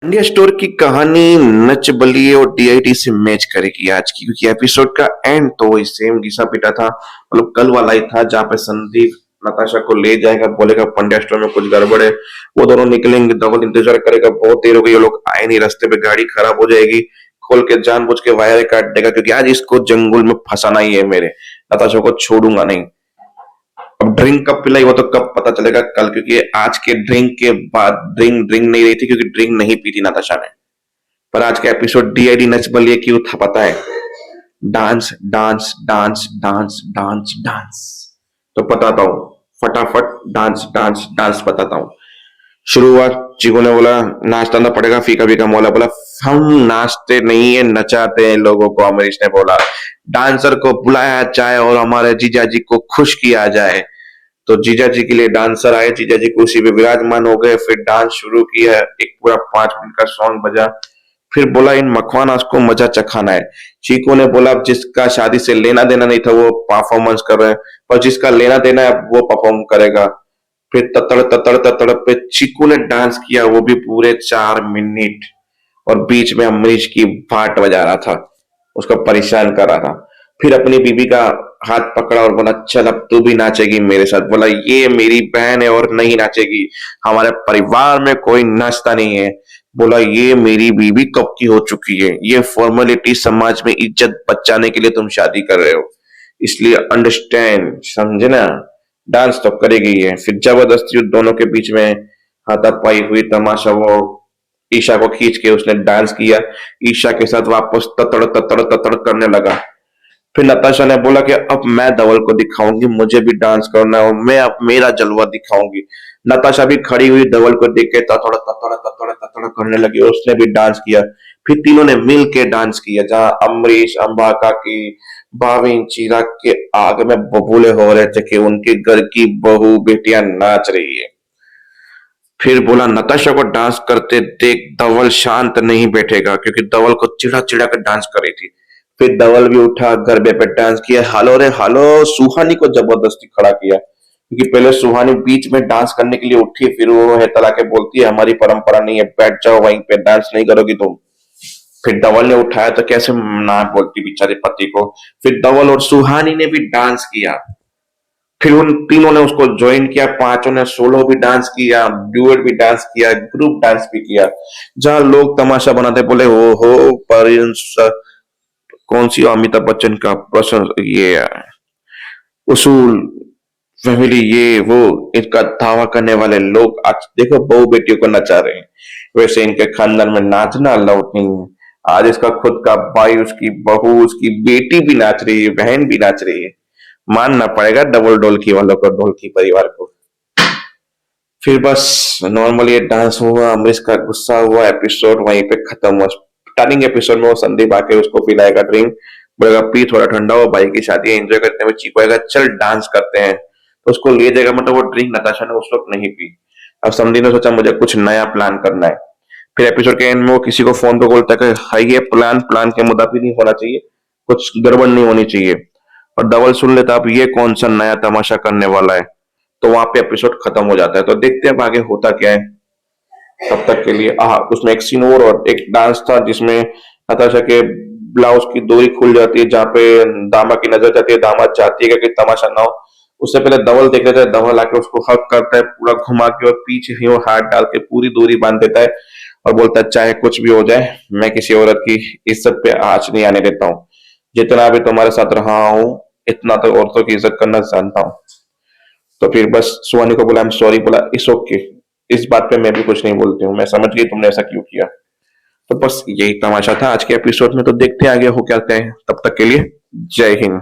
India store की कहानी नच बलिए और डीआईडी से मैच करेगी आज की, क्योंकि एपिसोड का एंड तो वही सेम घिसा पिटा था। मतलब कल वाला ही था जहाँ पे संदीप नताशा को ले जाएगा, बोलेगा पंड्या स्टोर में कुछ गड़बड़ है। वो दोनों निकलेंगे, धवल इंतजार करेगा, बहुत देर हो गई, ये लोग आए नहीं, रास्ते पे गाड़ी खराब हो जाएगी, खोल के जानबूझ के वायर काट देगा, क्योंकि आज इसको जंगल में फंसाना ही है मेरे। नताशा को छोड़ूंगा नहीं। अब ड्रिंक कब पिलाई वो तो कब पता चलेगा कल, क्योंकि आज के ड्रिंक के बाद ड्रिंक ड्रिंक नहीं रही थी, क्योंकि ड्रिंक नहीं पी थी नताशा ने। पर आज का एपिसोड डीआईडी नच बलिए क्यों था पता है? Dance dance dance dance dance dance. तो बताता हूँ, फटाफट डांस डांस डांस बताता हूँ। शुरुआत, चीकू ने बोला नाचना ना पड़ेगा, फीका फीका मौला बोला हम नाचते नहीं है नचाते हैं लोगों को। अमरीश ने बोला डांसर को बुलाया जाए और हमारे जीजा जी को खुश किया जाए। तो जीजा जी के लिए डांसर आए, जीजा जी कुर्सी पे विराजमान हो गए, फिर डांस शुरू किया। एक पूरा 5 मिनट का सॉन्ग बजा। फिर बोला इन मखवानास को मजा चखाना है। चीकू ने बोला जिसका शादी से लेना देना नहीं था वो परफॉर्मेंस कर रहे हैं, पर जिसका लेना देना है वो परफॉर्म करेगा। फिर ततड़ ततड़ ततड़ पे चीकू ने डांस किया, वो भी पूरे 4 मिनट। और बीच में अमरीश की बाट बजा रहा था, उसको परेशान कर रहा था। फिर अपनी बीबी का हाथ पकड़ा और बोला चल अब तू भी नाचेगी मेरे साथ। बोला ये मेरी बहन है और नहीं नाचेगी, हमारे परिवार में कोई नाचता नहीं है। बोला ये मेरी बीबी कब की हो चुकी है, ये फॉर्मेलिटी, समाज में इज्जत बचाने के लिए तुम शादी कर रहे हो, इसलिए अंडरस्टैंड, समझे ना। डांस तो करेगी ये। फिर जबरदस्ती उन दोनों के बीच में हाथापाई हुई, तमाशा। वो ईशा को खींच के उसने डांस किया, ईशा के साथ वापस ततड़ ततड़ ततड़ करने लगा। फिर नताशा ने बोला कि अब मैं धवल को दिखाऊंगी, मुझे भी डांस करना है और मैं अब मेरा जलवा दिखाऊंगी। नताशा भी खड़ी हुई, धवल को देख के ततड़ ततड़ ततड़ ततड़ करने लगी, उसने भी डांस किया। फिर तीनों ने मिल के डांस किया, जहां अमरीश, अंबा काकी, भाविन, चिराग के आग में बबूले हो रहे थे कि उनके घर की बहू बेटियां नाच रही है। फिर बोला नताशा को डांस करते देख धवल शांत नहीं बैठेगा, क्योंकि धवल को चिढ़ा चिढ़ा कर डांस कर रही थी। फिर धवल भी उठा, गरबे पे डांस किया, हालो रे हालो। सुहानी को जबरदस्ती खड़ा किया, क्योंकि पहले सुहानी बीच में डांस करने के लिए उठी, फिर वो है तला के बोलती है हमारी परंपरा नहीं है, बैठ जाओ वहीं पे, डांस नहीं करोगी तुम। फिर धवल ने उठाया तो कैसे ना बोलती बेचारे पति को। फिर धवल और सुहानी ने भी डांस किया। फिर उन तीनों ने उसको ज्वाइन किया, पांचों ने सोलो भी डांस किया, ड्यूएट भी डांस किया, ग्रुप डांस भी किया, जहां लोग तमाशा बनाते बोले ओ हो पर कौन सी अमिताभ बच्चन का प्रश्न ये उसूल फैमिली ये वो, इसका दावा करने वाले लोग आज देखो बहू बेटियों को नचा रहे हैं। वैसे इनके खानदान में नाचना अलाउड नहीं है। आज इसका खुद का भाई, उसकी बहू, उसकी बेटी भी नाच रही है, बहन भी नाच रही है। मानना पड़ेगा डबल ढोलकी वालों को, ढोलकी परिवार को। फिर बस नॉर्मल ये डांस हुआ, अमरीश का गुस्सा हुआ, एपिसोड वहीं पे खत्म हुआ। स्टार्टिंग एपिसोड में वो संदीप आके उसको पिलाएगा ड्रिंक, बोलेगा पी थोड़ा ठंडा हो, भाई की शादी एंजॉय करते हुए। चीकू आएगा चल डांस करते हैं, तो उसको ले जाएगा। मतलब वो ड्रिंक नताशा ने उस वक्त नहीं पी। अब संदीप ने सोचा मुझे कुछ नया प्लान करना है। फिर एपिसोड के एंड में वो किसी को फोन पे बोलता है कि हाई ये प्लान प्लान के मुताबिक नहीं होना चाहिए, कुछ गड़बड़ नहीं होनी चाहिए। और धवल सुन लेता अब ये कौन सा नया तमाशा करने वाला है। तो वहां पे एपिसोड खत्म हो जाता है। तो देखते हैं अब आगे होता क्या है। तब तक के लिए उसमें एक सीन और एक डांस था जिसमें नताशा के ब्लाउज की डोरी खुल जाती है, जहाँ पे दामा की नजर जाती है, दामाद चाहती है कि तमाशा ना हो। उससे पहले धवल देख लेता है, धवल आके उसको हक करता है पूरा घुमा के, और पीछे ही वो हाथ डाल के पूरी डोरी बांध देता है और बोलता है चाहे कुछ भी हो जाए मैं किसी औरत की इज्जत पे आंच नहीं आने देता हूँ। जितना भी तुम्हारे साथ रहा हूँ इतना तो औरतों की इज्जत करना जानता हूँ। तो फिर बस सुहानी को बोला आई एम सॉरी, बोला इट्स ओके, इस बात पे मैं भी कुछ नहीं बोलती हूँ, मैं समझ गई तुमने ऐसा क्यों किया। तो बस यही तमाशा था आज के एपिसोड में। तो देखते हैं आगे हो क्या है। तब तक के लिए जय हिंद।